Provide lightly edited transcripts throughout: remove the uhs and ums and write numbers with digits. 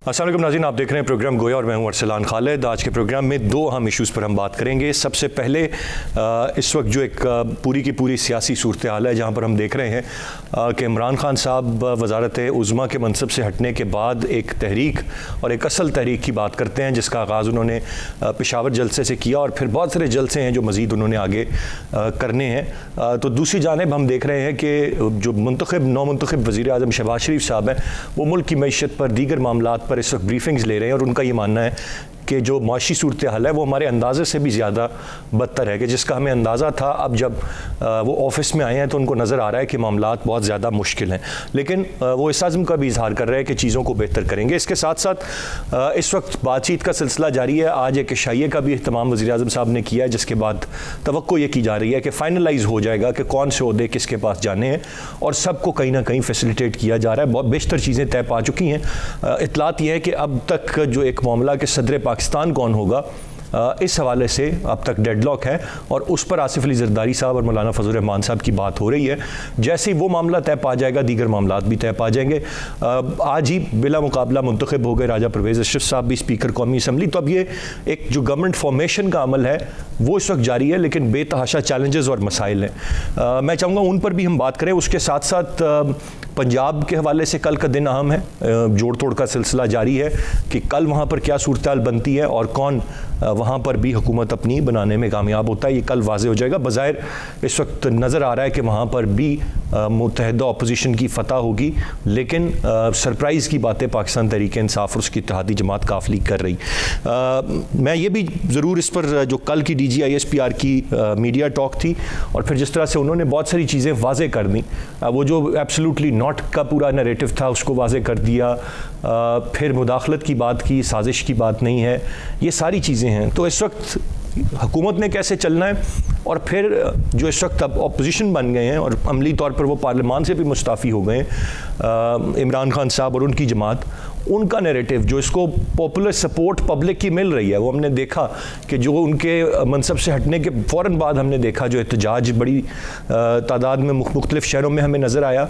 अस्सलाम वालेकुम नाज़रीन, आप देख रहे हैं प्रोग्राम गोया और मैं हूं अरसलान खालिद। आज के प्रोग्राम में दो अहम इश्यूज़ पर हम बात करेंगे। सबसे पहले इस वक्त जो एक पूरी की पूरी सियासी सूरत हाल है, जहां पर हम देख रहे हैं कि इमरान खान साहब वज़ारत उज़्मा के मनसब से हटने के बाद एक तहरीक और एक असल तहरीक की बात करते हैं, जिसका आगाज़ उन्होंने पेशावर जलसे से किया और फिर बहुत सारे जलसे हैं जो मज़ीद उन्होंने आगे करने हैं। तो दूसरी जानिब हम देख रहे हैं कि जो नौमुंतखब वज़ीर आज़म शहबाज शरीफ साहब हैं, वो मुल्क की मईशत पर, दीगर मामलात पर इस वक्त ब्रीफिंग्स ले रहे हैं और उनका ये मानना है कि जो माशी सूरत हाल है वो हमारे अंदाज़े से भी ज़्यादा बदतर है, कि जिसका हमें अंदाज़ा था अब जब वो ऑफिस में आए हैं तो उनको नज़र आ रहा है कि मामलात बहुत ज़्यादा मुश्किल हैं। लेकिन वो इस आज़म का भी इजहार कर रहे हैं कि चीज़ों को बेहतर करेंगे। इसके साथ साथ इस वक्त बातचीत का सिलसिला जारी है। आज एक इशाइये का भी अहतमाम वज़ीर आज़म साहब ने किया है, जिसके बाद तवक्को ये की जा रही है कि फाइनलाइज हो जाएगा कि कौन से ओहदे किसके पास जाने हैं और सबको कहीं ना कहीं फैसिलिटेट किया जा रहा है। बहुत बेशतर चीज़ें तय पा चुकी हैं। इतलात ये है कि अब तक जो एक मामला के सदर पाकिस्तान कौन होगा, इस हवाले से अब तक डेडलॉक है और उस पर आसिफ अली जरदारी साहब और मौलाना फजल रहमान साहब की बात हो रही है। जैसे ही वो मामला तय पा जाएगा, दीगर मामलात भी तय पा जाएंगे। आज ही बिला मुकाबला मुंतखब हो गए राजा परवेज़ अशरफ साहब भी स्पीकर कौमी असम्बली। तो अब ये एक जो गवर्नमेंट फॉर्मेशन का अमल है वो इस वक्त जारी है, लेकिन बेतहाशा चैलेंजेस और मसाइल हैं। मैं चाहूँगा उन पर भी हम बात करें। उसके साथ साथ पंजाब के हवाले से कल का दिन अहम है। जोड़ तोड़ का सिलसिला जारी है कि कल वहाँ पर क्या सूरत हाल बनती है और कौन वहाँ पर भी हुकूमत अपनी बनाने में कामयाब होता है, ये कल वाज़े हो जाएगा। बज़ाहिर इस वक्त नज़र आ रहा है कि वहाँ पर भी मुत्तहिदा अपोजिशन की फ़तह होगी, लेकिन सरप्राइज़ की बातें पाकिस्तान तहरीक इंसाफ और उसकी इत्तेहादी जमात काफ़ लीग कर रही। मैं ये भी ज़रूर इस पर जो कल की DG-ISPR की मीडिया टॉक थी और फिर जिस तरह से उन्होंने बहुत सारी चीज़ें वाज़े कर दी, वो जो एब्सोल्युटली नॉट का पूरा नैरेटिव था उसको वाज़े कर दिया, फिर मुदाखलत की बात की, साजिश की बात नहीं है, ये सारी चीज़ें हैं। तो इस वक्त हुकूमत ने कैसे चलना है और फिर जो इस वक्त अब अपोजिशन बन गए हैं और अमली तौर पर वो पार्लियामान से भी मुस्ताफ़ी हो गए इमरान खान साहब और उनकी जमात, उनका नैरेटिव जो इसको पॉपुलर सपोर्ट पब्लिक की मिल रही है, वो हमने देखा कि जो उनके मनसब से हटने के फ़ौरन बाद हमने देखा जो एहतजाज बड़ी तादाद में मुख्तलिफ शहरों में हमें नज़र आया।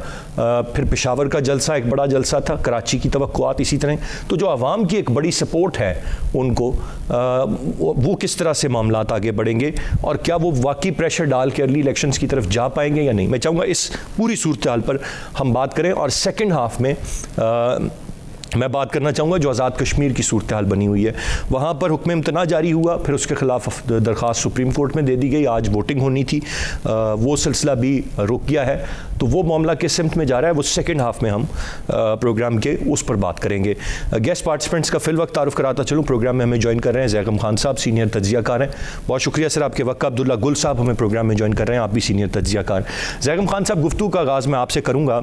फिर पेशावर का जलसा एक बड़ा जलसा था, कराची की तवक्कुआत इसी तरह। तो जो आवाम की एक बड़ी सपोर्ट है उनको, वो किस तरह से मामलात आगे बढ़ेंगे और क्या वो वाकई प्रेशर डाल के अर्ली इलेक्शंस की तरफ जा पाएंगे या नहीं, मैं चाहूँगा इस पूरी सूरत हाल पर हम बात करें। और सेकेंड हाफ में मैं बात करना चाहूँगा जो आज़ाद कश्मीर की सूरत हाल बनी हुई है। वहाँ पर हुक्म इम्तना जारी हुआ, फिर उसके ख़िलाफ़ दरख्वास्त सुप्रीम कोर्ट में दे दी गई, आज वोटिंग होनी थी, वो सिलसिला भी रुक गया है। तो वो मामला किस सिमत में जा रहा है, वो सेकंड हाफ में हम प्रोग्राम के उस पर बात करेंगे। गेस्ट पार्टिसिपेंट्स का फिल वक्त तारुफ कराता चलूँ। प्रोग्राम में हमें ज्वाइन कर रहे हैं ज़ैगम खान साहब, सीनियर तज्ज़ियाकार हैं। बहुत शुक्रिया सर आपके वक्त का। अब्दुल्ला गुल साहब हमें प्रोग्राम में ज्वाइन कर रहे हैं, आप भी सीनियर तज्ज़ियाकार। ज़ैगम खान साहब, गुफ्तगू का आगाज़ मैं आपसे करूँगा।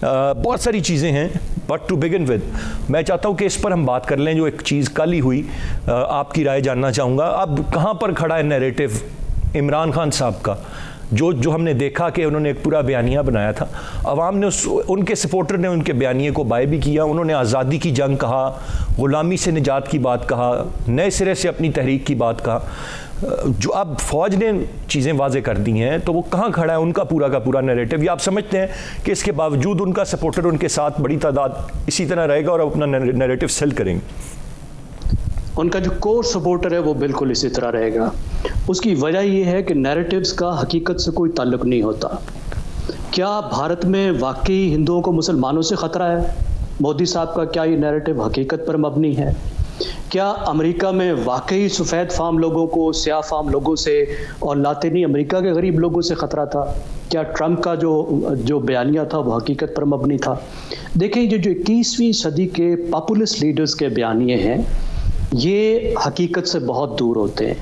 बहुत सारी चीज़ें हैं, बट टू बिगिन विद मैं चाहता हूँ कि इस पर हम बात कर लें जो एक चीज़ कल ही हुई। आपकी राय जानना चाहूँगा, अब कहाँ पर खड़ा है नैरेटिव इमरान खान साहब का, जो हमने देखा कि उन्होंने एक पूरा बयानिया बनाया था, अवाम ने उनके सपोर्टर ने उनके बयानिए को बाय भी किया। उन्होंने आज़ादी की जंग कहा, ग़ुलामी से निजात की बात कहा, नए सिरे से अपनी तहरीक की बात कहा। जो अब फ़ौज ने चीज़ें वाज़े कर दी हैं, तो वो कहाँ खड़ा है उनका पूरा का पूरा नैरेटिव? या आप समझते हैं कि इसके बावजूद उनका सपोर्टर उनके साथ बड़ी तादाद इसी तरह रहेगा और अपना नैरेटिव सेल करेंगे? उनका जो कोर सपोर्टर है वो बिल्कुल इसी तरह रहेगा। उसकी वजह ये है कि नैरेटिव्स का हकीकत से कोई ताल्लुक नहीं होता। क्या भारत में वाकई हिंदुओं को मुसलमानों से ख़तरा है? मोदी साहब का क्या ये नैरेटिव हकीकत पर मबनी है? क्या अमेरिका में वाकई सफ़ेद फार्म लोगों को स्याह फार्म लोगों से और लातिनी अमेरिका के गरीब लोगों से ख़तरा था? क्या ट्रंप का जो बयानिया था वो हकीकत पर मबनी था? देखें, जो 21वीं सदी के पॉपुलिस्ट लीडर्स के बयानिए हैं, ये हकीकत से बहुत दूर होते हैं,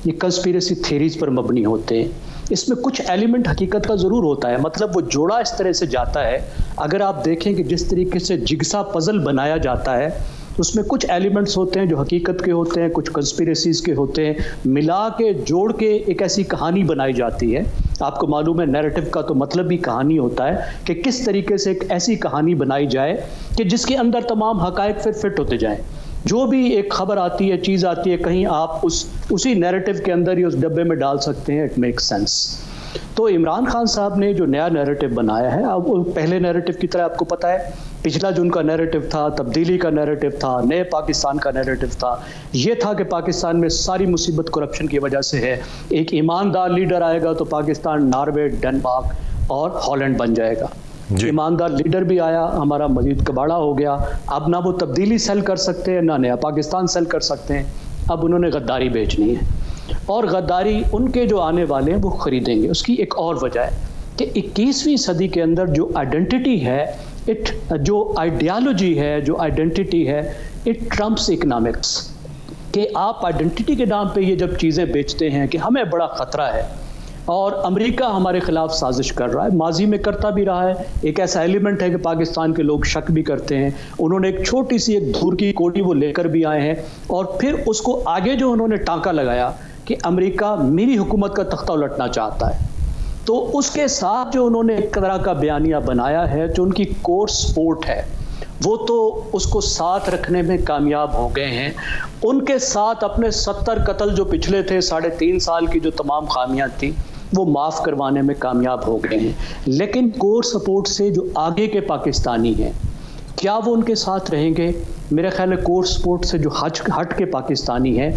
ये कंस्पिरेसी थ्योरीज पर मबनी होते हैं। इसमें कुछ एलिमेंट हकीकत का ज़रूर होता है, मतलब वो जोड़ा इस तरह से जाता है। अगर आप देखें कि जिस तरीके से जिग्सा पज़ल बनाया जाता है, उसमें कुछ एलिमेंट्स होते हैं जो हकीकत के होते हैं, कुछ कंस्पिरेसीज के होते हैं, मिला के जोड़ के एक ऐसी कहानी बनाई जाती है। आपको मालूम है नैरेटिव का तो मतलब भी कहानी होता है कि किस तरीके से एक ऐसी कहानी बनाई जाए कि जिसके अंदर तमाम हकायक फिर फिट होते जाएं। जो भी एक खबर आती है, चीज़ आती है, कहीं आप उसी नैरेटिव के अंदर ही उस डब्बे में डाल सकते हैं, इट मेक्स सेंस। तो इमरान खान साहब ने जो नया नैरेटिव बनाया है, अब वो पहले नैरेटिव की तरह आपको पता है, पिछला जो उनका नैरेटिव था, तब्दीली का नैरेटिव था, नए पाकिस्तान का नैरेटिव था, ये था कि पाकिस्तान में सारी मुसीबत करप्शन की वजह से है, एक ईमानदार लीडर आएगा तो पाकिस्तान नॉर्वे, डेनमार्क और हॉलैंड बन जाएगा। ईमानदार लीडर भी आया, हमारा मजीद कबाड़ा हो गया, अब ना वो तब्दीली सेल कर सकते हैं ना नया पाकिस्तान सेल कर सकते हैं, अब उन्होंने गद्दारी बेचनी है और गद्दारी उनके जो आने वाले हैं वो खरीदेंगे। उसकी एक और वजह है कि 21वीं सदी के अंदर जो आइडेंटिटी है, जो आइडियालॉजी है, जो आइडेंटिटी है, इट ट्रम्प्स इकोनॉमिक्स। कि आप आइडेंटिटी के नाम पे ये जब चीज़ें बेचते हैं कि हमें बड़ा ख़तरा है और अमेरिका हमारे ख़िलाफ़ साजिश कर रहा है, माजी में करता भी रहा है, एक ऐसा एलिमेंट है कि पाकिस्तान के लोग शक भी करते हैं, उन्होंने एक छोटी सी एक धूर की कोड़ी वो लेकर भी आए हैं और फिर उसको आगे जो उन्होंने टांका लगाया कि अमेरिका मेरी हुकूमत का तख्ता उलटना चाहता है, तो उसके साथ जो उन्होंने एक तरह का बयानिया बनाया है, जो उनकी कोर सपोर्ट है, वो तो उसको साथ रखने में कामयाब हो गए हैं। उनके साथ अपने 70 कत्ल जो पिछले थे, 3.5 साल की जो तमाम खामियां थी, वो माफ़ करवाने में कामयाब हो गए हैं। लेकिन कोर सपोर्ट से जो आगे के पाकिस्तानी हैं, क्या वो उनके साथ रहेंगे? मेरे ख्याल है कोर सपोर्ट से जो हट के पाकिस्तानी हैं,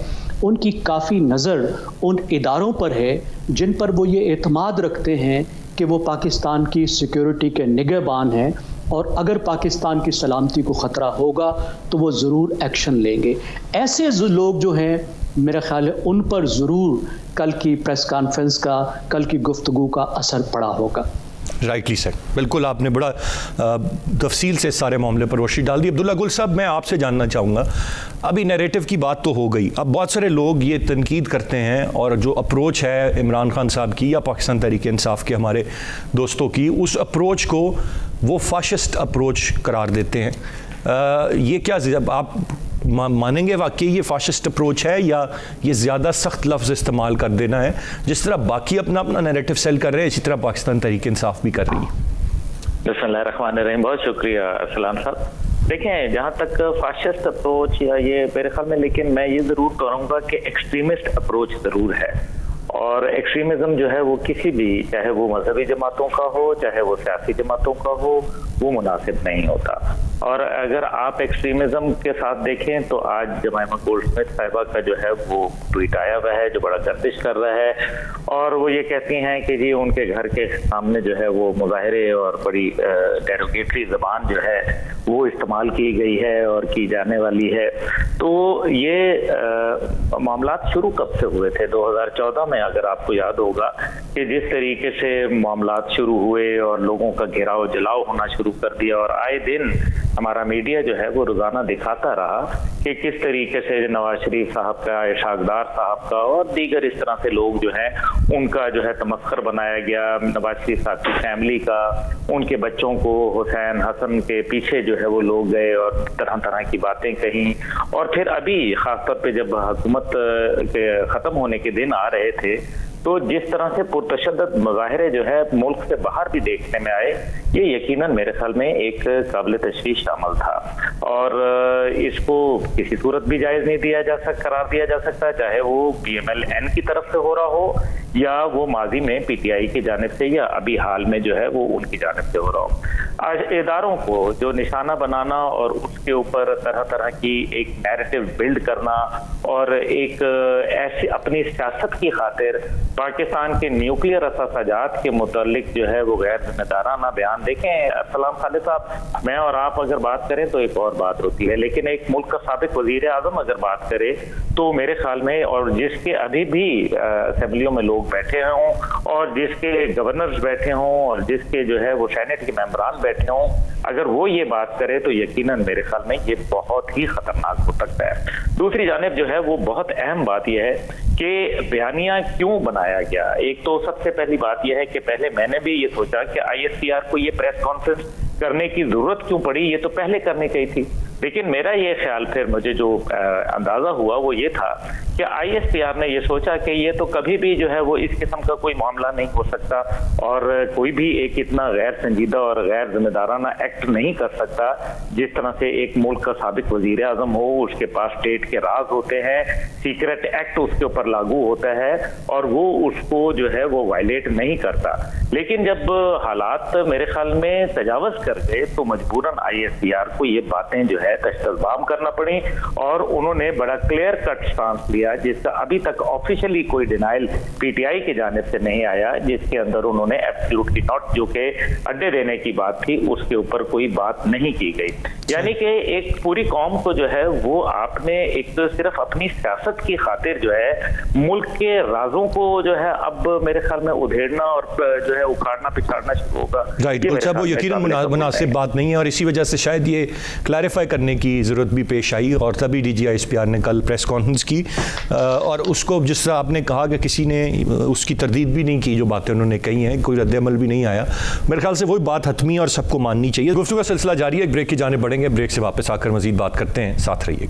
उनकी काफ़ी नज़र उन इदारों पर है जिन पर वो ये एतमाद रखते हैं कि वो पाकिस्तान की सिक्योरिटी के निगहबान हैं और अगर पाकिस्तान की सलामती को ख़तरा होगा तो वो ज़रूर एक्शन लेंगे। ऐसे लोग जो हैं, मेरा ख्याल है उन पर ज़रूर कल की प्रेस कॉन्फ्रेंस का, कल की गुफ्तगू का असर पड़ा होगा। राइटली सेड, बिल्कुल आपने बड़ा तफसील से सारे मामले पर रोशनी डाल दी। अब्दुल्ला गुल साहब, मैं आपसे जानना चाहूँगा, अभी नैरेटिव की बात तो हो गई, अब बहुत सारे लोग ये तनकीद करते हैं और जो अप्रोच है इमरान खान साहब की या पाकिस्तान तहरीक इंसाफ के हमारे दोस्तों की, उस अप्रोच को वो फाशिस्ट अप्रोच करार देते हैं। ये क्या जब आप मानेंगे वाकई ये फाशिस्ट अप्रोच है या ये ज़्यादा सख्त लफ्ज़ इस्तेमाल कर देना है? जिस तरह बाकी अपना अपना नैरेटिव सेल कर रहे हैं, इसी तरह पाकिस्तान तहरीक इंसाफ भी कर रही है। बिस्मिल्लाहिर्रहमानिर्रहीम, बहुत शुक्रिया अरसलान साहब। देखें, जहाँ तक फाशिस्ट अप्रोच या ये मेरे ख्याल में, लेकिन मैं ये ज़रूर कहूँगा कि एक्सट्रीमिस्ट अप्रोच ज़रूर है। और एक्सट्रीमिज्म जो है वो किसी भी, चाहे वो मजहबी जमातों का हो, चाहे वो सियासी जमातों का हो, वो मुनासिब नहीं होता। और अगर आप एक्सट्रीमिज्म के साथ देखें तो आज जमाइमा गोल्डस्मिथ साहिबा का जो है वो ट्वीट आया हुआ है जो बड़ा गर्दिश कर रहा है, और वो ये कहती हैं कि जी उनके घर के सामने जो है वो मुजाहरे और बड़ी डेरोगेटरी ज़बान जो है वो इस्तेमाल की गई है और की जाने वाली है। तो ये मामलात शुरू कब से हुए थे? 2014 में, अगर आपको याद होगा कि जिस तरीके से मामलात शुरू हुए और लोगों का घेराव जलाव होना शुरू कर दिया, और आए दिन हमारा मीडिया जो है वो रोजाना दिखाता रहा कि किस तरीके से नवाज शरीफ साहब का, इशाकदार साहब का और दीगर इस तरह से लोग जो हैं उनका जो है तमस्खर बनाया गया, नवाज शरीफ साहब की फैमिली का, उनके बच्चों को, हुसैन हसन के पीछे जो है वो लोग गए और तरह तरह की बातें कही। और फिर अभी खासतौर पे जब हुकूमत के ख़त्म होने के दिन आ रहे थे तो जिस तरह से पुरतशद्दद मुजाहरे जो है मुल्क से बाहर भी देखने में आए, ये यकीनन मेरे ख्याल में एक काबिल तशवीश अमल था और इसको किसी सूरत भी जायज़ नहीं दिया जा सकता, करार दिया जा सकता, चाहे वो PMLN की तरफ से हो रहा हो या वो माजी में PTI की जानिब से या अभी हाल में जो है वो उनकी जानिब से हो रहा हो। आज इदारों को जो निशाना बनाना और उसके ऊपर तरह तरह की एक नैरेटिव बिल्ड करना और एक ऐसी अपनी सियासत की खातिर पाकिस्तान के न्यूक्लियर असासाजात के मुतालिक जो है वो गैर जिम्मेदाराना बयान, देखें सलाम खालिद साहब, मैं और आप अगर बात करें तो एक और बात होती है, लेकिन एक मुल्क का साबिक वजीर आजम अगर बात करे तो मेरे ख्याल में, और जिसके अभी भी असेंबलियों में लोग बैठे हों और जिसके गवर्नर्स बैठे हों और जिसके जो है वो सेनेट के मेंबरान बैठे हों, अगर वो ये बात करे तो यकीनन मेरे ख्याल में ये बहुत ही खतरनाक हो सकता है। दूसरी जानिब जो है वो बहुत अहम बात यह है कि बयानिया क्यों बनाया गया। एक तो सबसे पहली बात यह है कि पहले मैंने भी ये सोचा कि ISPR को ये प्रेस कॉन्फ्रेंस करने की जरूरत क्यों पड़ी, ये तो पहले करनी चाहिए थी, लेकिन मेरा ये ख्याल फिर मुझे जो अंदाजा हुआ वो ये था कि ISPR ने ये सोचा कि ये तो कभी भी जो है वो इस किस्म का कोई मामला नहीं हो सकता और कोई भी एक इतना गैर संजीदा और गैर जिम्मेदाराना एक्ट नहीं कर सकता जिस तरह से एक मुल्क का साबिक वजीर आजम हो, उसके पास स्टेट के राज होते हैं, सीक्रेट एक्ट उसके ऊपर लागू होता है और वो उसको जो है वो वायलेट नहीं करता। लेकिन जब हालात मेरे ख्याल में तजावज कर गए तो मजबूरन ISPR को ये बातें जो है तश्तज़बाम करना पड़ी और उन्होंने बड़ा क्लियर कट स्टांस लिया, जिसका अभी तक ऑफिशियली कोई डिनाइल PTI की जानिब से नहीं आया, जिसके अंदर उन्होंने एब्सोल्युटली नॉट, जो कि अड्डे देने की बात थी, उसके ऊपर कोई बात नहीं की गई। यानी कि एक पूरी कौम को जो है वो आपने एक तो सिर्फ अपनी सियासत की खातिर जो है मुल्क के राजों को जो है अब मेरे ख्याल में उधेड़ना और जो है उखाड़ना पिछाड़ना शुरू होगा। राइट, अच्छा वो यकीनन मुनासिब बात नहीं है और इसी वजह से शायद ये क्लैरिफाई करने की ज़रूरत भी पेश आई और तभी DG ISPR ने कल प्रेस कॉन्फ्रेंस की और उसको जिस तरह आपने कहा कि किसी ने उसकी तरदीद भी नहीं की, जो बातें उन्होंने कही हैं, कोई रद्द-ए-अमल भी नहीं आया। मेरे ख्याल से वही बात हतमी और सबको माननी चाहिए। गुफ्तगू का सिलसिला जारी है, एक ब्रेक की जाने बढ़ेंगे, ब्रेक से वापस आकर मज़ीद बात करते हैं, साथ रहिए।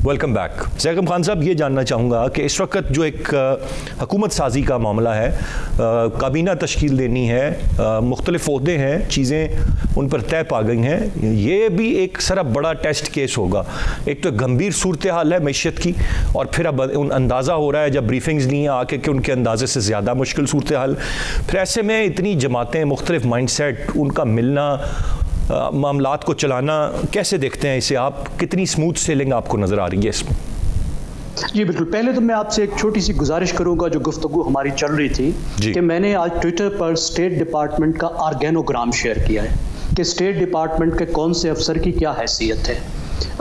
Welcome back. ज़ैगम खान साहब, ये जानना चाहूँगा कि इस वक्त जो एक हुकूमत साजी का मामला है, काबीना तश्कील देनी है, मुख्तलिफ ओहदे हैं, चीज़ें उन पर तय पा गई हैं, ये भी एक सारा बड़ा टेस्ट केस होगा। एक तो गंभीर सूरत हाल है मैशियत की और फिर अब अंदाज़ा हो रहा है जब ब्रीफिंग्स नहीं आके कि उनके अंदाजे से ज़्यादा मुश्किल सूरत हाल। फिर ऐसे में इतनी जमातें, मुख्तलिफ माइंडसेट, उनका मिलना, मामलात को चलाना, कैसे देखते हैं इसे आप? कितनी स्मूथ सेलिंग आपको नज़र आ रही है इसमें? जी बिल्कुल। पहले तो मैं आपसे एक छोटी सी गुजारिश करूंगा, जो गुफ्तगू हमारी चल रही थी कि मैंने आज ट्विटर पर स्टेट डिपार्टमेंट का ऑर्गेनोग्राम शेयर किया है कि स्टेट डिपार्टमेंट के कौन से अफसर की क्या हैसियत है।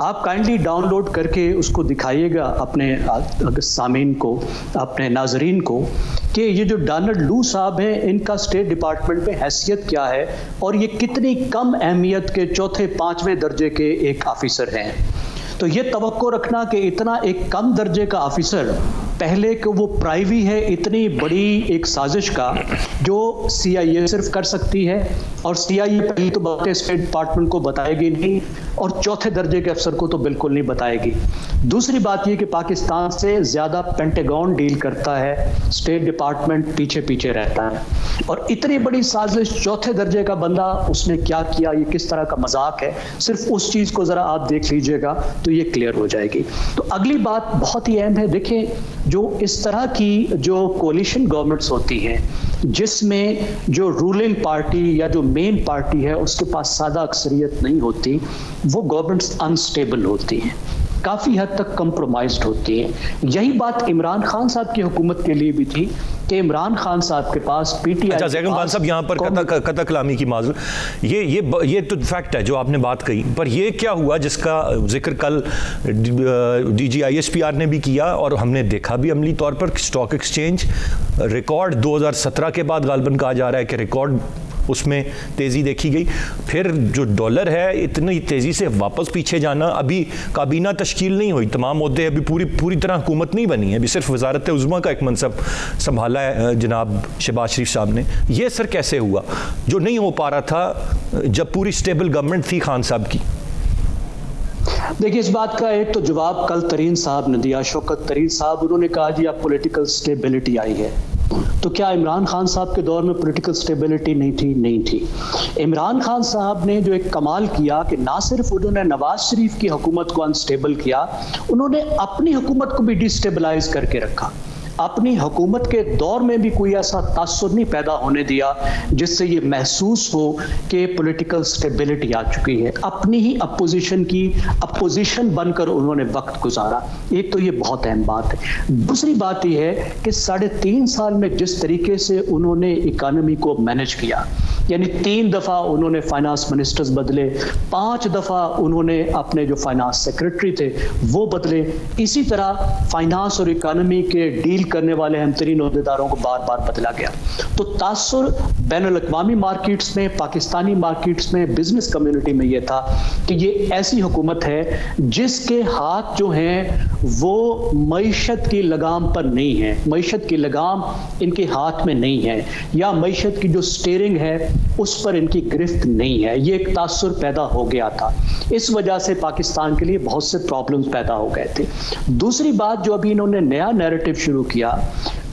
आप काइंडली डाउनलोड करके उसको दिखाइएगा अपने सामीन को, अपने नाजरीन को, कि ये जो डोनाल्ड लू साहब हैं, इनका स्टेट डिपार्टमेंट में हैसियत क्या है और ये कितनी कम अहमियत के चौथे पांचवें दर्जे के एक ऑफिसर हैं। तो ये तवक्को रखना कि इतना एक कम दर्जे का ऑफिसर पहले कि वो प्राइवी है इतनी बड़ी एक साजिश का जो CIA सिर्फ कर सकती है, और CIA पहली तो बातें स्टेट डिपार्टमेंट को बताएगी नहीं और चौथे दर्जे के अफसर को तो बिल्कुल नहीं बताएगी। दूसरी बात ये कि पाकिस्तान से ज़्यादा पेंटागन डील करता है, स्टेट डिपार्टमेंट पीछे पीछे रहता है, और इतनी बड़ी साजिश चौथे दर्जे का बंदा, उसने क्या किया, ये किस तरह का मजाक है, सिर्फ उस चीज़ को ज़रा आप देख लीजिएगा तो ये क्लियर हो जाएगी। तो अगली बात बहुत ही अहम है। देखें, जो इस तरह की जो कोलिशन गवर्नमेंट्स होती हैं जिसमें जो रूलिंग पार्टी या जो मेन पार्टी है उसके पास सादा अक्सरियत नहीं होती, वो गवर्नमेंट्स अनस्टेबल होती हैं, काफ़ी हद तक कंप्रोमाइज्ड होती हैं। यही बात इमरान खान साहब की हुकूमत के लिए भी थी कि इमरान खान साहब के पास PTI। अच्छा ज़ैगम खान साहब, यहाँ पर कता कलामी की माजूर, ये तो फैक्ट है जो आपने बात कही, पर ये क्या हुआ जिसका जिक्र कल DG ISPR ने भी किया और हमने देखा भी अमली तौर पर, स्टॉक एक्सचेंज रिकॉर्ड 2017 के बाद गालबन कहा जा रहा है कि रिकॉर्ड उसमें तेज़ी देखी गई। फिर जो डॉलर है, इतनी तेज़ी से वापस पीछे जाना, अभी काबीना तश्कील नहीं हुई, तमाम मुद्दे अभी पूरी तरह हुकूमत नहीं बनी है, अभी सिर्फ वजारत उज़्मा का एक मनसब संभाला है जनाब शहबाज शरीफ साहब ने। ये असर कैसे हुआ जो नहीं हो पा रहा था जब पूरी स्टेबल गवर्नमेंट थी खान साहब की? देखिए, इस बात का एक तो जवाब कल तरीन साहब ने दिया, शौकत तरीन साहब, उन्होंने कहा जी अब पॉलिटिकल स्टेबिलिटी आई है। तो क्या इमरान खान साहब के दौर में पॉलिटिकल स्टेबिलिटी नहीं थी? नहीं थी। इमरान खान साहब ने जो एक कमाल किया कि ना सिर्फ उन्होंने नवाज शरीफ की हुकूमत को अनस्टेबल किया, उन्होंने अपनी हुकूमत को भी डिस्टेबलाइज करके रखा। अपनी हुकूमत के दौर में भी कोई ऐसा तासुर नहीं पैदा होने दिया जिससे ये महसूस हो कि पॉलिटिकल स्टेबिलिटी आ चुकी है। अपनी ही अपोजिशन की अपोजिशन बनकर उन्होंने वक्त गुजारा। एक तो ये बहुत अहम बात है। दूसरी बात ये है कि 3.5 साल में जिस तरीके से उन्होंने इकानमी को मैनेज किया, यानी 3 दफा उन्होंने फाइनेंस मिनिस्टर्स बदले, 5 दफा उन्होंने अपने जो फाइनेंस सेक्रेटरी थे वो बदले। इसी तरह फाइनेंस और इकोनॉमी के डील करने वाले अहम तरीन ओहदेदारों को बार बार बदला गया। तो तासुर बैनुल-अक़वामी मार्केट्स में, पाकिस्तानी मार्केट्स में, बिजनेस कम्युनिटी में ये था कि ये ऐसी हुकूमत है जिसके हाथ जो हैं वो मईशत की लगाम पर नहीं है, मईशत की लगाम इनके हाथ में नहीं है, या मईशत की जो स्टीयरिंग है उस पर इनकी गिरफ्त नहीं है। ये एक तासुर पैदा हो गया था। इस वजह से पाकिस्तान के लिए बहुत से प्रॉब्लम्स पैदा हो गए थे। दूसरी बात, जो अभी इन्होंने नया नैरेटिव शुरू किया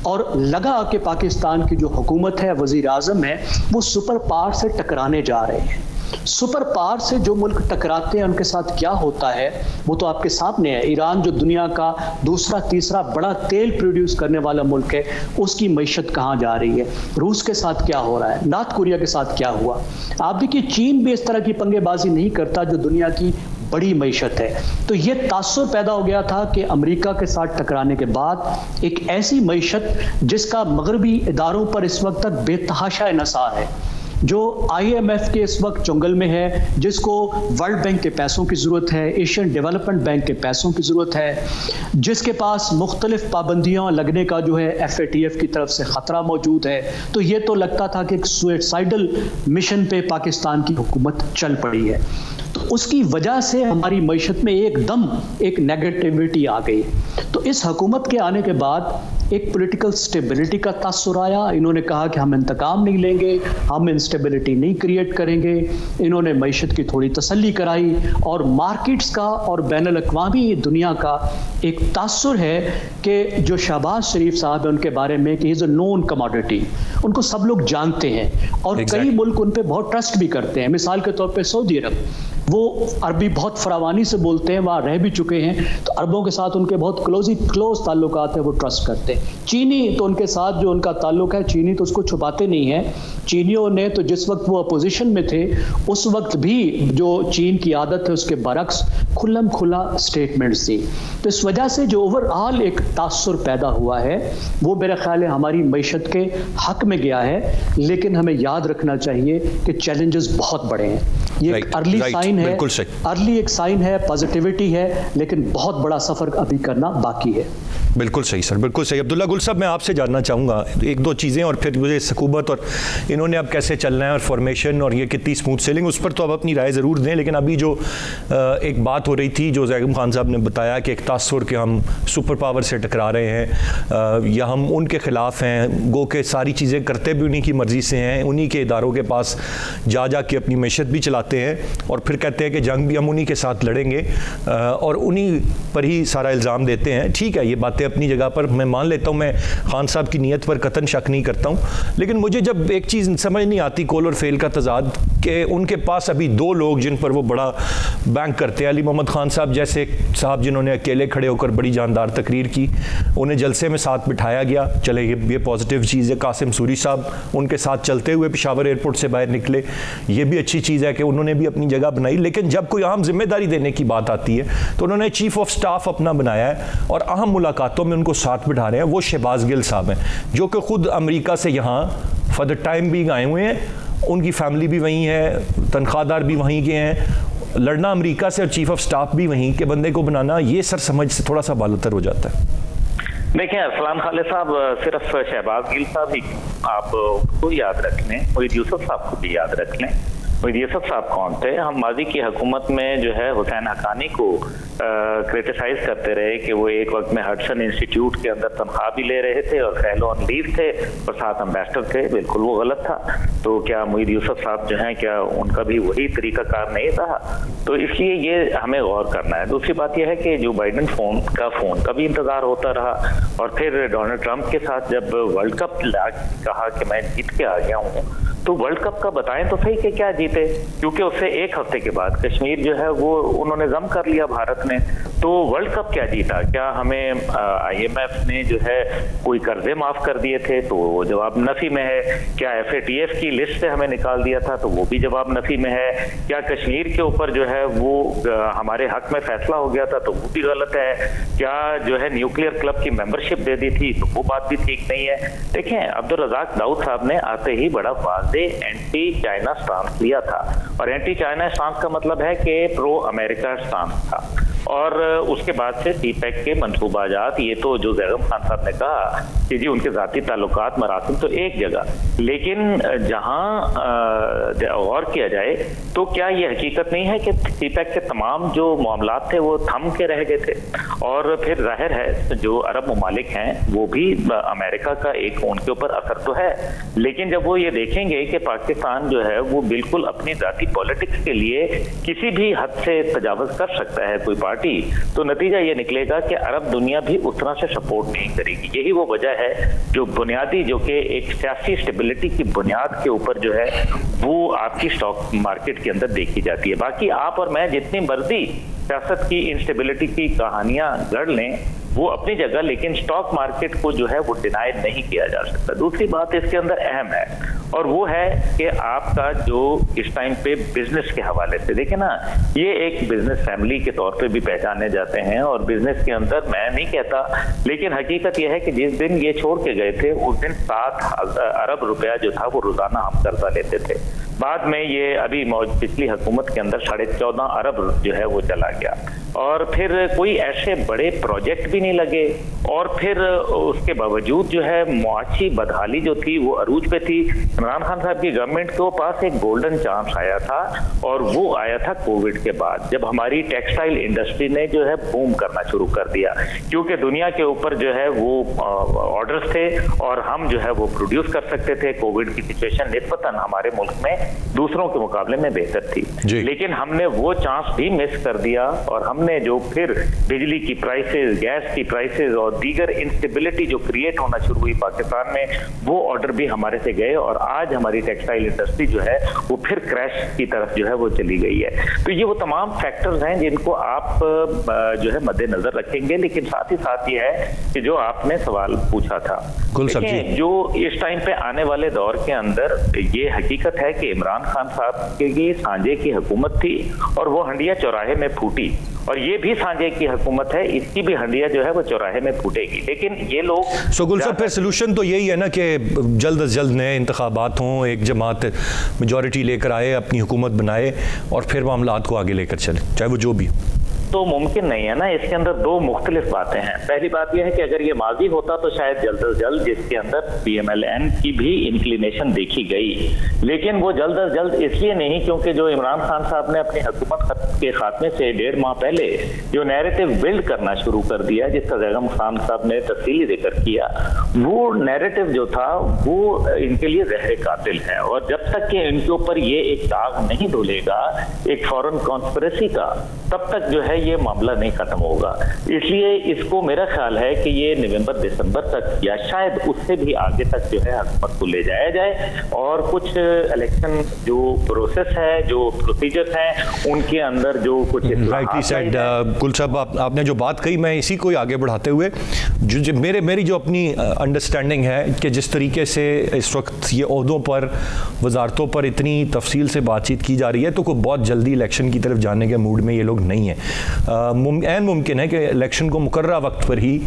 और लगा कि पाकिस्तान की जो हुकूमत है, वजीर आज़म है, वो सुपर पावर से टकराने जा रहे हैं। सुपर पावर से जो मुल्क टकराते हैं उनके साथ क्या होता है वो तो आपके सामने है। ईरान जो दुनिया का दूसरा तीसरा बड़ा तेल प्रोड्यूस करने वाला मुल्क है, उसकी मईशत कहाँ जा रही है। रूस के साथ क्या हो रहा है, नॉर्थ कोरिया के साथ क्या हुआ। आप देखिए चीन भी इस तरह की पंगेबाजी नहीं करता जो दुनिया की बड़ी मईशत है। तो ये तासुर पैदा हो गया था कि अमेरिका के साथ टकराने के बाद एक ऐसी मईशत जिसका मगरबी इदारों पर इस वक्त तक बेतहाशा इन्हिसार है, जो IMF के इस वक्त चुंगल में है, जिसको वर्ल्ड बैंक के पैसों की ज़रूरत है, एशियन डेवलपमेंट बैंक के पैसों की ज़रूरत है, जिसके पास मुख्तलिफ पाबंदियाँ लगने का जो है FATF की तरफ से ख़तरा मौजूद है। तो ये तो लगता था कि एक सुसाइडल मिशन पे पाकिस्तान की हुकूमत चल पड़ी है। तो उसकी वजह से हमारी मईशत में एकदम एक नेगेटिविटी आ गई। तो इस हुकूमत के आने के बाद एक पॉलिटिकल स्टेबिलिटी का तासुर आया। इन्होंने कहा कि हम इंतकाम नहीं लेंगे, हम इंस्टेबिलिटी नहीं क्रिएट करेंगे। इन्होंने मईशत की थोड़ी तसल्ली कराई और मार्केट्स का और बैनुल-अक़वामी दुनिया का एक तासुर है कि जो शहबाज शरीफ साहब है उनके बारे में कि इज़ अ नोन कमोडिटी, उनको सब लोग जानते हैं और कई मुल्क उन पर बहुत ट्रस्ट भी करते हैं। मिसाल के तौर पर सऊदी अरब, वो अरबी बहुत फरावानी से बोलते हैं, वहाँ रह भी चुके हैं, तो अरबों के साथ उनके बहुत क्लोज ताल्लुकात है, वो ट्रस्ट करते हैं। चीनी तो उनके साथ जो उनका ताल्लुक है, चीनी तो उसको छुपाते नहीं है। चीनियों ने तो जिस वक्त वो अपोजिशन में थे उस वक्त भी जो चीन की आदत है उसके बरक्स खुल्लम खुला स्टेटमेंट्स दी। तो इस वजह से जो ओवरऑल एक तासुर पैदा हुआ है वो मेरा ख्याल है हमारी मईशत के हक में गया है। लेकिन हमें याद रखना चाहिए कि चैलेंजेस बहुत बड़े हैं। ये एक अर्ली साइन है, अर्ली एक साइन है, पॉजिटिविटी है, लेकिन बहुत बड़ा सफर अभी करना बाकी है। बिल्कुल सही सर, बिल्कुल सही। अब्दुल्ला गुल साहब, मैं आपसे जानना चाहूँगा एक दो चीज़ें और फिर मुझे हुकूमत और इन्होंने अब कैसे चलना है और फॉर्मेशन और ये कितनी स्मूथ सेलिंग, उस पर तो अब अपनी राय ज़रूर दें। लेकिन अभी जो एक बात हो रही थी, जो ज़ैगम खान साहब ने बताया कि एक तासुर के हम सुपर पावर से टकरा रहे हैं या हम उनके ख़िलाफ़ हैं, गो के सारी चीज़ें करते भी उन्हीं की मर्ज़ी से हैं, उन्हीं के इदारों के पास जा के अपनी मैशत भी चलाते हैं और फिर कहते हैं कि जंग भी हम उन्हीं के साथ लड़ेंगे और उन्हीं पर ही सारा इल्ज़ाम देते हैं। ठीक है, ये बातें अपनी जगह पर मैं मान लेता हूँ, मैं खान साहब की नीयत पर कतन शक नहीं करता हूँ। लेकिन मुझे जब एक चीज़ समझ नहीं आती, कॉल और फेल का तजाद, कि उनके पास अभी 2 लोग जिन पर वो बड़ा बैंक करते हैं, अली मोहम्मद खान साहब जैसे साहब जिन्होंने अकेले खड़े होकर बड़ी जानदार तकरीर की, उन्हें जलसे में साथ बिठाया गया, चले ये पॉजिटिव चीज़ है। कासिम सूरी साहब उनके साथ चलते हुए पेशावर एयरपोर्ट से बाहर निकले, ये भी अच्छी चीज़ है कि उन्होंने भी अपनी जगह बनाई। लेकिन जब कोई अहम जिम्मेदारी देने की बात आती है तो उन्होंने चीफ ऑफ स्टाफ अपना बनाया है और अहम मुलाकातों में उनको साथ बिठा रहे हैं। वो शहबाज गिल साहब हैं जो कि खुद अमेरिका से यहाँ फॉर द टाइम बीइंग आए हुए हैं, उनकी फैमिली भी वहीं है, तनख्वाहदार भी वहीं के हैं। लड़ना अमेरिका से और चीफ ऑफ स्टाफ भी वहीं के बंदे को बनाना, ये सर समझ से थोड़ा सा बालतर हो जाता है। देखिए अरसलान खालिद साहब, सिर्फ शहबाज गिल साहब ही आप को याद रख लें, मुईद यूसुफ साहब को भी याद रख लें। मुईद यूसुफ साहब कौन थे? हम माजी की हुकूमत में जो है हुसैन हक्कानी को क्रिटिसाइज करते रहे कि वो एक वक्त में हडसन इंस्टीट्यूट के अंदर तनख्वाह भी ले रहे थे और फेलो ऑन लीव थे और साथ एम्बेसडर थे। बिल्कुल वो गलत था। तो क्या मुईद यूसुफ साहब जो हैं, क्या उनका भी वही तरीकाकार नहीं रहा? तो इसलिए ये हमें गौर करना है। दूसरी बात यह है कि जो बाइडन फोन का भी इंतजार होता रहा और फिर डोनाल्ड ट्रंप के साथ जब वर्ल्ड कप कहा कि मैं जीत के आ गया हूँ, तो वर्ल्ड कप का बताएं तो सही कि क्या जीते, क्योंकि उससे एक हफ्ते के बाद कश्मीर जो है वो उन्होंने जम कर लिया भारत ने। तो वर्ल्ड कप क्या जीता? क्या हमें IMF ने जो है कोई कर्जे माफ कर दिए थे? तो वो जवाब नफी में है। क्या FATF की लिस्ट से हमें निकाल दिया था? तो वो भी जवाब नफी में है। क्या कश्मीर के ऊपर जो है वो हमारे हक में फैसला हो गया था? तो वो भी गलत है। क्या जो है न्यूक्लियर क्लब की मेंबरशिप दे दी थी? तो वो बात भी ठीक नहीं है। देखें, अब्दुल रज़ाक दाऊद साहब ने आते ही बड़ा वाज़ से एंटी चाइना स्टांस लिया था। और एंटी चाइना स्टांस का मतलब है कि प्रो अमेरिका स्टांस था। और उसके बाद से सीपैक के मंसूबाजात, ये तो जो ज़ैगम खान साहब ने कहा कि जी उनके ज़ाती ताल्लुकात मरासिम तो एक जगह, लेकिन जहां गौर किया जाए तो क्या ये हकीकत नहीं है कि सीपैक के तमाम जो मामलात थे वो थम के रह गए थे। और फिर जाहिर है जो अरब ममालिक हैं वो भी अमेरिका का एक उनके ऊपर असर तो है, लेकिन जब वो ये देखेंगे कि पाकिस्तान जो है वो बिल्कुल अपनी ज़ाती पॉलिटिक्स के लिए किसी भी हद से तजावज़ कर सकता है कोई पार्टी, तो नतीजा ये निकलेगा कि अरब दुनिया भी उस तरह से सपोर्ट नहीं करेगी। यही वो वजह है जो बुनियादी, जो कि एक सियासी स्टेबिलिटी की बुनियाद के ऊपर जो है वो आपकी स्टॉक मार्केट के अंदर देखी जाती है। बाकी आप और मैं जितनी मर्जी सियासत की इंस्टेबिलिटी की कहानियां गढ़ लें वो अपनी जगह, लेकिन स्टॉक मार्केट को जो है वो डिनाई नहीं किया जा सकता। दूसरी बात इसके अंदर अहम है और वो है कि आपका जो इस टाइम पे बिजनेस के हवाले से देखें ना, ये एक बिजनेस फैमिली के तौर पे भी पहचाने जाते हैं और बिजनेस के अंदर मैं नहीं कहता, लेकिन हकीकत यह है कि जिस दिन ये छोड़ के गए थे उस दिन 7 अरब रुपया जो था वो रोजाना हम कर्जा लेते थे। बाद में ये अभी पिछली हुकूमत के अंदर 14.5 अरब जो है वो चला गया और फिर कोई ऐसे बड़े प्रोजेक्ट भी नहीं लगे और फिर उसके बावजूद जो है मुआशी बदहाली जो थी वो अरूज पे थी। इमरान खान साहब की गवर्नमेंट के पास एक गोल्डन चांस आया था और वो आया था कोविड के बाद, जब हमारी टेक्सटाइल इंडस्ट्री ने जो है बूम करना शुरू कर दिया, क्योंकि दुनिया के ऊपर जो है वो ऑर्डर्स थे और हम जो है वो प्रोड्यूस कर सकते थे। कोविड की सिचुएशन निस्बतन हमारे मुल्क में दूसरों के मुकाबले में बेहतर थी, लेकिन हमने वो चांस भी मिस कर दिया और हमने जो फिर बिजली की प्राइसेस, गैस की प्राइसेस और दीगर इंस्टेबिलिटी जो क्रिएट होना शुरू हुई पाकिस्तान में, वो ऑर्डर भी हमारे से गए और आज हमारी टेक्सटाइल इंडस्ट्री जो है वो फिर क्रैश की तरफ जो है वो चली गई है। तो ये वो तमाम फैक्टर्स हैं जिनको आप जो है मद्देनजर रखेंगे, लेकिन साथ ही साथ ये है कि जो आपने सवाल पूछा था, जो इस टाइम पे आने वाले दौर के अंदर ये हकीकत है कि इमरान खान साहब के सांझे की हुकूमत थी और वो हंडिया चौराहे में फूटी और ये भी सांझे की हुकूमत है, इसकी भी हंडिया जो है वो चौराहे में फूटेगी। लेकिन ये लोग गुल साहब फिर सोल्यूशन तो यही है ना कि जल्द अज जल्द नए इंतखाबात हों, एक जमात मेजॉरिटी लेकर आए, अपनी हुकूमत बनाए और फिर मामलात को आगे लेकर चले, चाहे वो जो भी। तो मुमकिन नहीं है ना, इसके अंदर दो मुख्तलिफ बातें हैं। पहली बात यह है कि अगर ये माजी होता तो शायद जल्द अज जल्द, जिसके अंदर PMLN की भी इंक्लिनेशन देखी गई, लेकिन वो जल्द अज जल्द इसलिए नहीं क्योंकि जो इमरान खान साहब ने अपनी हुकूमत के खात्मे से 1.5 माह पहले जो नैरेटिव बिल्ड करना शुरू कर दिया, जिसका ज़ैगम खान साहब ने तफसीली जिक्र किया, वो नैरेटिव जो था वो इनके लिए जहर कातिल है और जब तक कि इनके ऊपर ये एक दाग नहीं धुलेगा एक फॉरेन कॉन्स्पिरेसी का, तब तक जो है ये मामला नहीं खत्म होगा। इसलिए इसको मेरा ख्याल है कि ये नवंबर दिसंबर तक या शायद उससे भी आगे तक जो है हुकूमत को ले जाया जाए और कुछ इलेक्शन जो प्रोसेस है, जो प्रोसीजर्स हैं, उनके अंदर जो कुछ राइटली सेड कुल साहब, आपने जो बात कही मैं इसी को ही आगे बढ़ाते हुए जो मेरी जो अपनी अंडरस्टैंडिंग है कि जिस तरीके से इस वक्त ये ओहदों पर, वजारतों पर इतनी तफसील से बातचीत की जा रही है, तो कोई बहुत जल्दी इलेक्शन की तरफ जाने के मूड में ये लोग नहीं है। मुमकिन है कि इलेक्शन को मुकर्ररा वक्त पर ही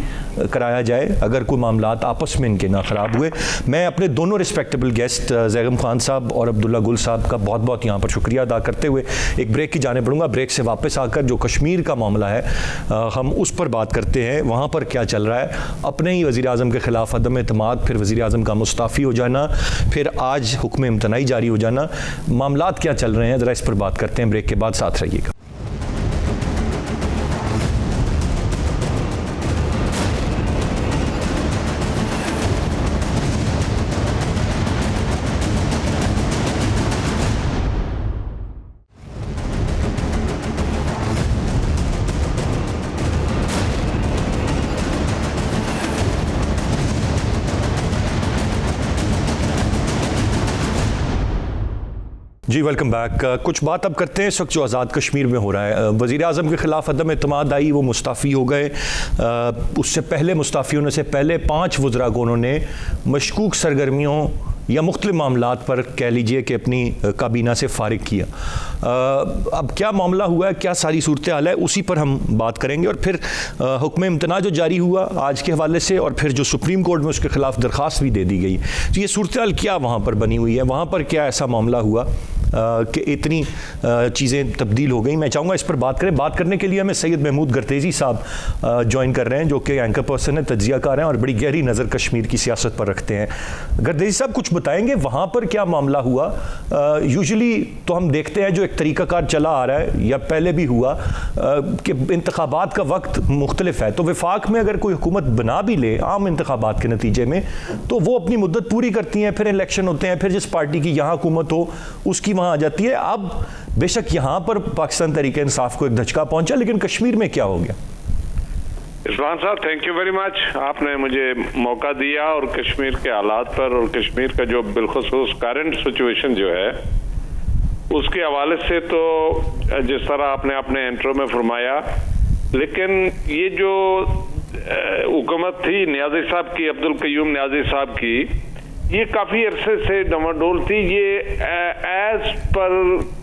कराया जाए अगर कोई मामलात आपस में इनके ना ख़राब हुए। मैं अपने दोनों रिस्पेक्टेबल गेस्ट ज़ैगम खान साहब और अब्दुल्ला गुल साहब का बहुत बहुत यहाँ पर शुक्रिया अदा करते हुए एक ब्रेक की जाने पड़ूंगा। ब्रेक से वापस आकर जो कश्मीर का मामला है हम उस पर बात करते हैं, वहाँ पर क्या चल रहा है, अपने ही वज़ीर आज़म के ख़िलाफ़ अदम एतमाद, फिर वज़ीर आज़म का मुस्ताफ़ी हो जाना, फिर आज हुक्म इम्तनाई जारी हो जाना, मामलात क्या चल रहे हैं, ज़रा इस पर बात करते हैं। ब्रेक के बाद साथ रहिएगा। जी वेलकम बैक। कुछ बात अब करते हैं इस वक्त जो आज़ाद कश्मीर में हो रहा है। वज़ीर आज़म के ख़िलाफ़ अदम एतमाद आई, वो मुस्ताफ़ी हो गए। उससे पहले मुस्ताफ़ी होने से पहले 5 वज़रा को उन्होंने मशकूक सरगर्मियों या मुख्तलिफ मामलात पर कह लीजिए कि अपनी काबीना से फारिग किया। अब क्या मामला हुआ है, क्या सारी सूरत हाल है, उसी पर हम बात करेंगे। और फिर हुक्म इम्तना जो जारी हुआ आज के हवाले से, और फिर जो सुप्रीम कोर्ट में उसके खिलाफ दरख्वास्त भी दे दी गई, तो ये सूरत हाल क्या वहाँ पर बनी हुई है, वहाँ पर क्या ऐसा मामला हुआ कि इतनी चीज़ें तब्दील हो गई। मैं चाहूँगा इस पर बात करें। बात करने के लिए हमें सैयद महमूद गर्देजी साहब ज्वाइन कर रहे हैं, जो कि एंकर पर्सन है, तज्जियाकार हैं और बड़ी गहरी नज़र कश्मीर की सियासत पर रखते हैं। गर्देजी साहब कुछ बताएंगे वहाँ पर क्या मामला हुआ? यूजुअली तो हम देखते हैं जो एक तरीक़ाकार चला आ रहा है या पहले भी हुआ कि इंतखाबात का वक्त मुख्तलिफ है, तो वफाक में अगर कोई हुकूमत बना भी ले आम इंतखाबात के नतीजे में, तो वो अपनी मुद्दत पूरी करती हैं, फिर इलेक्शन होते हैं, फिर जिस पार्टी की यहाँ हुकूमत हो उसकी वहाँ आ जाती है। अब बेशक यहाँ पर पाकिस्तान तहरीक इंसाफ को एक धचका पहुंचा, लेकिन कश्मीर में क्या हो गया? इरफान साहब, थैंक यू वेरी मच। आपने मुझे मौका दिया और कश्मीर के हालात पर और कश्मीर का जो बिलखुसूस करंट सिचुएशन जो है उसके हवाले से, तो जिस तरह आपने अपने इंट्रो में फरमाया, लेकिन ये जो हुकूमत थी नियाज़ी साहब की, अब्दुल कयूम नियाज़ी साहब की, ये काफी अरसे से डमाडोल थी। ये एज पर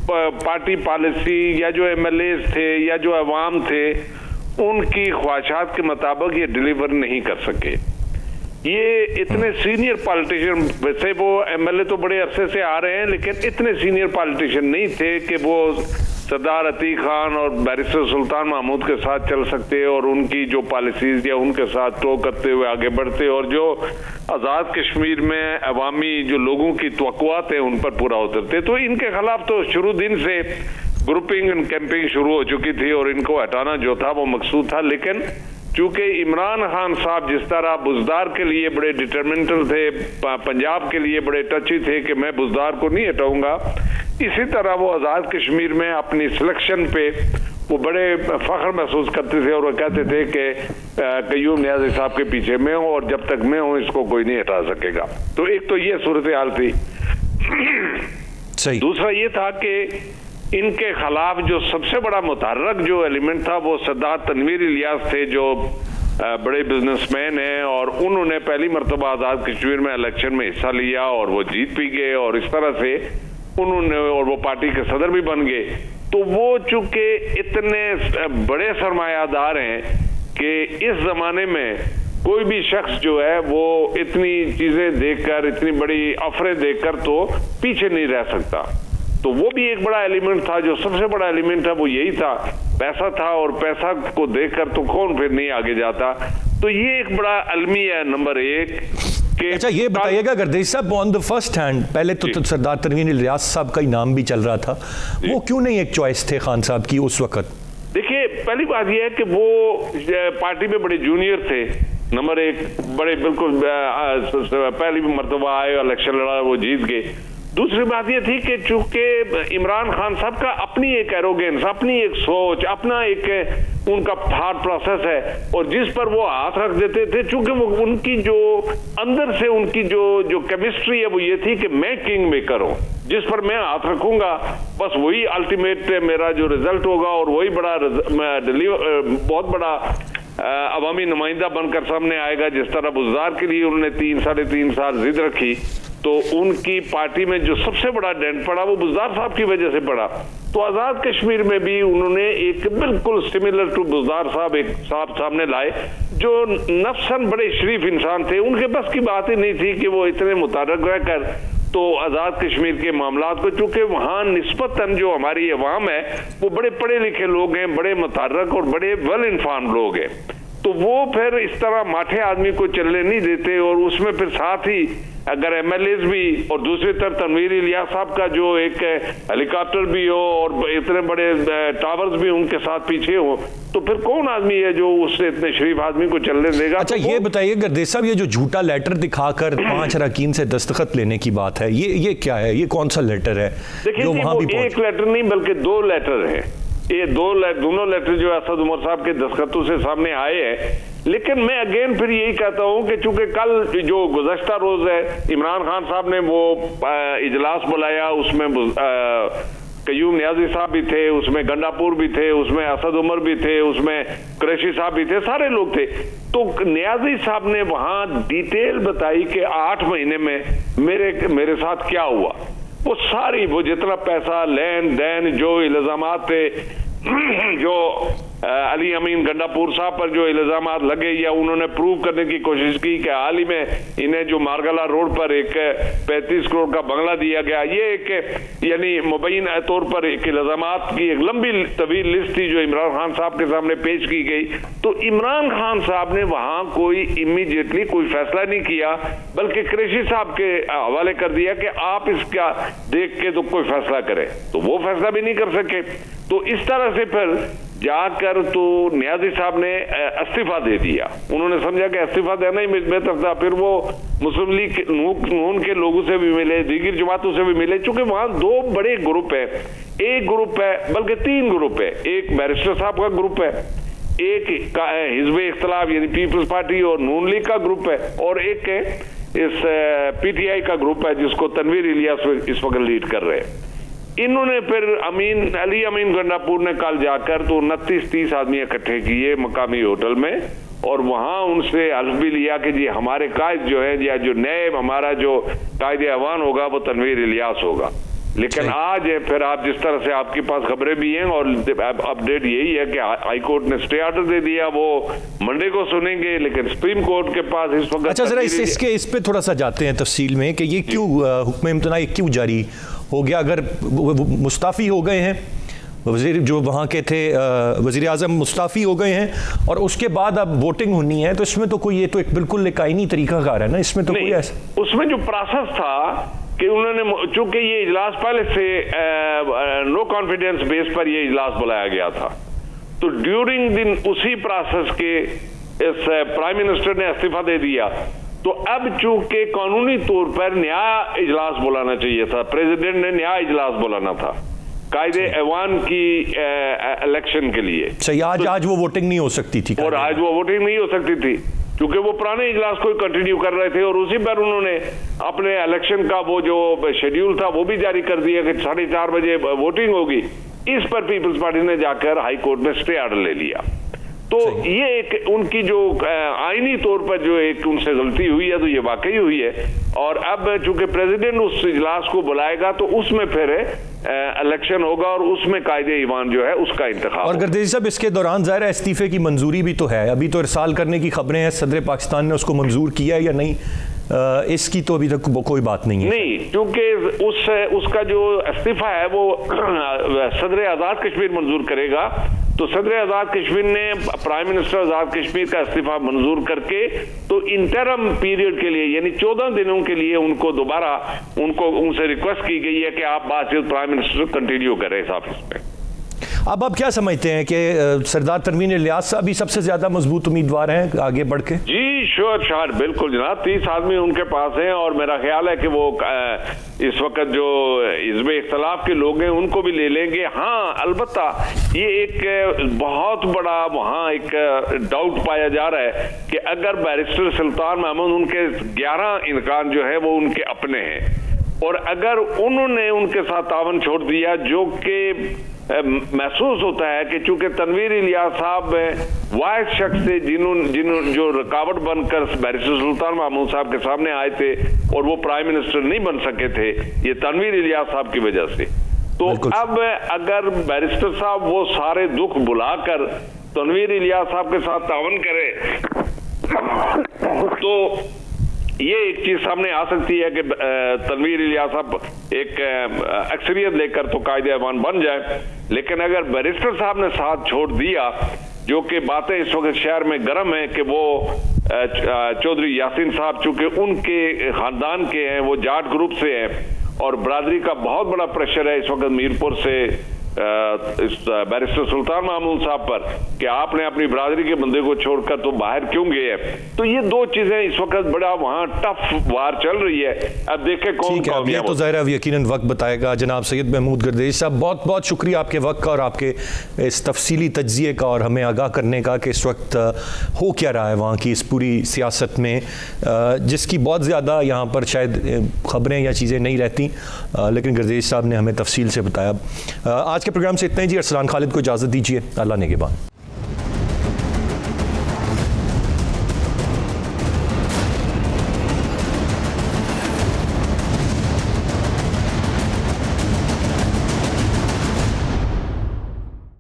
पार्टी पॉलिसी या जो एमएलए थे या जो अवाम थे उनकी ख्वाहिशात के मुताबिक ये डिलीवर नहीं कर सके। ये इतने सीनियर पॉलिटिशियन, वैसे वो एमएलए तो बड़े अरसे से आ रहे हैं, लेकिन इतने सीनियर पॉलिटिशियन नहीं थे कि वो सरदार अतीक खान और बैरिस्टर सुल्तान महमूद के साथ चल सकते और उनकी जो पॉलिसीज या उनके साथ टो करते हुए आगे बढ़ते और जो आज़ाद कश्मीर में अवामी जो लोगों की तवक्कुआत है उन पर पूरा उतरते। तो इनके खिलाफ तो शुरू दिन से ग्रुपिंग एंड कैंपिंग शुरू हो चुकी थी और इनको हटाना जो था वो मकसूद था। लेकिन चूंकि इमरान खान साहब जिस तरह बुजदार के लिए बड़े डिटरमिनेंटल थे, पंजाब के लिए बड़े टची थे कि मैं बुजदार को नहीं हटाऊंगा, इसी तरह वो आज़ाद कश्मीर में अपनी सिलेक्शन पे वो बड़े फख्र महसूस करते थे और वो कहते थे कि कयूम नियाज़ी साहब के पीछे मैं हूँ और जब तक मैं हूँ इसको कोई नहीं हटा सकेगा। तो एक तो ये सूरत हाल थी। सही। दूसरा ये था कि इनके खिलाफ जो सबसे बड़ा मुतहर्रिक जो एलिमेंट था वो सरदार तनवीर इलियास थे, जो बड़े बिजनेसमैन हैं और उन्होंने पहली मरतबा आज़ाद कश्मीर में इलेक्शन में हिस्सा लिया और वो जीत भी गए और इस तरह से उन्होंने, और वो पार्टी के सदर भी बन गए। तो वो चूंकि इतने बड़े सरमायादार हैं कि इस जमाने में कोई भी शख्स जो है वो इतनी चीजें देखकर, इतनी बड़ी ऑफरें देखकर तो पीछे नहीं रह सकता। तो वो भी एक बड़ा एलिमेंट था। जो सबसे बड़ा एलिमेंट है वो यही था, पैसा था, और पैसा को देखकर तो कौन फिर नहीं आगे जाता। तो ये एक बड़ा अलमिया है नंबर एक। अच्छा, ये बताइएगा गर्देजी साहब, ऑन द फर्स्ट हैंड, पहले तो सरदार तनवीर इलियास साहब का ही नाम भी चल रहा था, वो क्यों नहीं एक चॉइस थे खान साहब की उस वक्त? देखिए, पहली बात यह है कि वो पार्टी में बड़े जूनियर थे, नंबर एक, बड़े बिल्कुल पहली मरतबा आए, इलेक्शन लड़ा, वो जीत गए। दूसरी बात ये थी कि चूंकि इमरान खान साहब का अपनी एक एरोगेंस, अपनी एक सोच, अपना एक उनका थॉट प्रोसेस है और जिस पर वो हाथ रख देते थे, चूंकि वो उनकी जो अंदर से उनकी जो केमिस्ट्री है वो ये थी कि मैं किंग मेकर हूँ, जिस पर मैं हाथ रखूंगा बस वही अल्टीमेट मेरा जो रिजल्ट होगा और वही बड़ा बहुत बड़ा अवामी नुमाइंदा बनकर सामने आएगा। जिस तरह बुज़दार के लिए उन्होंने 3-3.5 साल जिद रखी, तो उनकी पार्टी में जो सबसे बड़ा डेंट पड़ा वो बुज़दार साहब की वजह से पड़ा। तो आज़ाद कश्मीर में भी उन्होंने एक बिल्कुल सिमिलर टू बुज़दार साहब एक साहब सामने लाए जो नफ्सन बड़े शरीफ इंसान थे। उनके बस की बात ही नहीं थी कि वो इतने मुतारक रहकर तो आज़ाद कश्मीर के मामलात को, चूंकि वहाँ निस्बतन जो हमारी अवाम है वो बड़े पढ़े लिखे लोग हैं, बड़े मुतारक और बड़े वेल इन्फॉर्म्ड लोग हैं, तो वो फिर इस तरह माठे आदमी को चलने नहीं देते। और उसमें फिर साथ ही अगर एमएलएज भी और दूसरी तरफ तनवीर इलियास साहब का जो एक हेलीकॉप्टर भी हो और इतने बड़े टावर्स भी उनके साथ पीछे हो, तो फिर कौन आदमी है जो उससे इतने शरीफ आदमी को चलने देगा? अच्छा, ये बताइए गर्देजी साहब, ये जो झूठा लेटर दिखाकर 5 अरकान से दस्तखत लेने की बात है, ये क्या है? ये कौन सा लेटर है? देखिए, वो एक लेटर नहीं बल्कि 2 लेटर है। ये दोनों लेटर जो असद उमर साहब के दस्तखतों से सामने आए हैं। लेकिन मैं अगेन फिर यही कहता हूं कि चूंकि कल जो गुज़श्ता रोज है इमरान खान साहब ने वो इजलास बुलाया, उसमें कयूम नियाजी साहब भी थे, उसमें गंडापुर भी थे, उसमें असद उमर भी थे, उसमें कुरैशी साहब भी थे, सारे लोग थे। तो नियाजी साहब ने वहां डिटेल बताई कि 8 महीने में मेरे साथ क्या हुआ। वो सारी, वो जितना पैसा, लेन देन, जो इल्जामात थे, जो अली अमीन गंडापुर साहब पर जो इल्जामात लगे या उन्होंने प्रूव करने की कोशिश की कि हाल ही में इन्हें जो मारगला रोड पर एक 35 करोड़ का बंगला दिया गया, ये एक यानी मुबैन तौर पर एक इल्जामात की एक लंबी तवील लिस्ट थी जो इमरान खान साहब के सामने पेश की गई। तो इमरान खान साहब ने वहां कोई इमीडिएटली कोई फैसला नहीं किया, बल्कि कुरैशी साहब के हवाले कर दिया कि आप इसका देख के तो कोई फैसला करें, तो वो फैसला भी नहीं कर सके। तो इस तरह से फिर जाकर तो नियाजी साहब ने इस्तीफा दे दिया। उन्होंने समझा कि इस्तीफा देना ही बेहतर था। फिर वो मुस्लिम लीग नून के लोगों से भी मिले, दीगर जमातों से भी मिले, चूंकि वहां 2 बड़े ग्रुप है। एक ग्रुप है, बल्कि 3 ग्रुप है। एक बैरिस्टर साहब का ग्रुप है, एक हिज़्ब इख्तिलाफ यानी पीपल्स पार्टी और नून लीग का ग्रुप है, और एक इस पीटीआई का ग्रुप है जिसको तनवीर इलियास इस वक्त लीड कर रहे हैं। इन्होंने फिर अली अमीन गंडापुर ने कल जाकर तो 29-30 आदमी इकट्ठे किए मकामी होटल में, और वहां उनसे हल्फ भी लिया कि जी हमारे कायद जो है, या जो नए हमारा जो कायदे अवान होगा वो तनवीर इलियास होगा। लेकिन आज फिर आप जिस तरह से आपके पास खबरें भी हैं और अपडेट यही है कि हाई कोर्ट ने स्टे ऑर्डर दे दिया, वो मंडे को सुनेंगे, लेकिन सुप्रीम कोर्ट के पास इस वक्त। अच्छा, जरा इस पे थोड़ा सा जाते हैं तफसील में कि ये क्यों हुक्म इम्तना क्यों जारी हो गया। अगर मुस्ताफ़ी हो गए हैं वज़ीर जो वहाँ के थे, वज़ीर आज़म मुस्ताफ़ी हो गए हैं और उसके बाद अब वोटिंग होनी है, तो इसमें तो कोई, ये तो एक बिल्कुल एक आईनी तरीकाकार है ना, इसमें तो कोई ऐसा। उसमें जो प्रोसेस था कि उन्होंने, चूंकि ये इजलास पहले से नो कॉन्फिडेंस बेस पर ये इजलास बुलाया गया था, तो ड्यूरिंग दिन उसी प्रोसेस के इस प्राइम मिनिस्टर ने इस्तीफा दे दिया। तो अब चूंकि कानूनी तौर पर नया इजलास बुलाना चाहिए था, प्रेसिडेंट ने नया इजलास बुलाना था कायदे ऐवान की इलेक्शन के लिए। सही, आज वो वोटिंग नहीं हो सकती थी, और आज वो वोटिंग नहीं हो सकती थी क्योंकि वो पुराने इजलास को कंटिन्यू कर रहे थे, और उसी पर उन्होंने अपने इलेक्शन का वो जो शेड्यूल था वो भी जारी कर दिया कि 4:30 बजे वोटिंग होगी। इस पर पीपल्स पार्टी ने जाकर हाई कोर्ट में स्टे ऑर्डर ले लिया। तो ये एक उनकी जो आईनी तौर पर जो एक उनसे गलती हुई है, तो ये वाकई हुई है। और अब चूंकि प्रेसिडेंट उस इजलास को बुलाएगा तो उसमें फिर इलेक्शन होगा और उसमें कायदे ईवान जो है उसका इंतखाब। और गर्देशी साहब, इसके दौरान ज़ाहिर है इस्तीफे की मंजूरी भी तो है, अभी तो इरसाल करने की खबरें हैं, सदर पाकिस्तान ने उसको मंजूर किया है या नहीं, इसकी तो अभी तक कोई बात नहीं है। नहीं, क्योंकि उसका जो इस्तीफा है वो सदर आज़ाद कश्मीर मंजूर करेगा। तो सदर आज़ाद कश्मीर ने प्राइम मिनिस्टर आज़ाद कश्मीर का इस्तीफा मंजूर करके तो इंटरम पीरियड के लिए यानी 14 दिनों के लिए उनको दोबारा उनसे रिक्वेस्ट की गई है कि आप बातचीत प्राइम मिनिस्टर कंटिन्यू करें इस ऑफिस में। अब आप क्या समझते हैं कि सरदार तनवीर इलियास साहब भी सबसे ज्यादा मजबूत उम्मीदवार हैं आगे बढ़ के? जी श्योर बिल्कुल जनाब, 30 आदमी उनके पास हैं और मेरा ख्याल है कि वो इस वक्त जो हिज़्ब इख्तिलाफ के लोग हैं उनको भी ले लेंगे। हाँ, अलबत्ता ये एक बहुत बड़ा वहाँ एक डाउट पाया जा रहा है कि अगर बैरिस्टर सुल्तान महमूद, उनके 11 इनकान जो है वो उनके अपने हैं, और अगर उन्होंने उनके साथ तावन छोड़ दिया, जो कि महसूस होता है कि चूंकि तनवीर इलियास साहब वाहिद शख्स थे जिन्होंने जो रुकावट बनकर बैरिस्टर सुल्तान महमूद साहब के सामने आए थे और वो प्राइम मिनिस्टर नहीं बन सके थे, ये तनवीर इलियास साहब की वजह से। तो अब अगर बैरिस्टर साहब वो सारे दुख बुलाकर तनवीर इलियास साहब के साथ तावन करे तो ये एक चीज सामने आ सकती है कि तनवीर इलियास साहब एक अक्सरियत लेकर तो कायदे ऐवान बन जाए। लेकिन अगर बैरिस्टर साहब ने साथ छोड़ दिया, जो कि बातें इस वक्त शहर में गर्म है कि वो चौधरी यासीन साहब चूंकि उनके खानदान के हैं, वो जाट ग्रुप से हैं और बरादरी का बहुत बड़ा प्रेशर है इस वक्त मीरपुर से इस बैरिस्टर सुल्तान मामून साहब पर कि आपने अपनी बरादरी के बंदे को छोड़कर तो बाहर क्यों गए। तो ये दो चीजें इस वक्त बड़ा वहां टफ वार चल रही है। अब देखें कौन कामयाब। तो ज़ाहिर है यकीनन वक्त बताएगा। जनाब सैयद महमूद गर्देश साहब, बहुत बहुत शुक्रिया आपके वक्त का और आपके इस तफसीली तज्जिए का और हमें आगाह करने का कि इस वक्त हो क्या रहा है वहाँ की इस पूरी सियासत में, जिसकी बहुत ज़्यादा यहाँ पर शायद ख़बरें या चीज़ें नहीं रहती, लेकिन गर्देश साहब ने हमें तफसील से बताया। आज के प्रोग्राम से इतना ही जी। अरसलान खालिद को इजाज़त दीजिए। अल्लाह नेगहबान।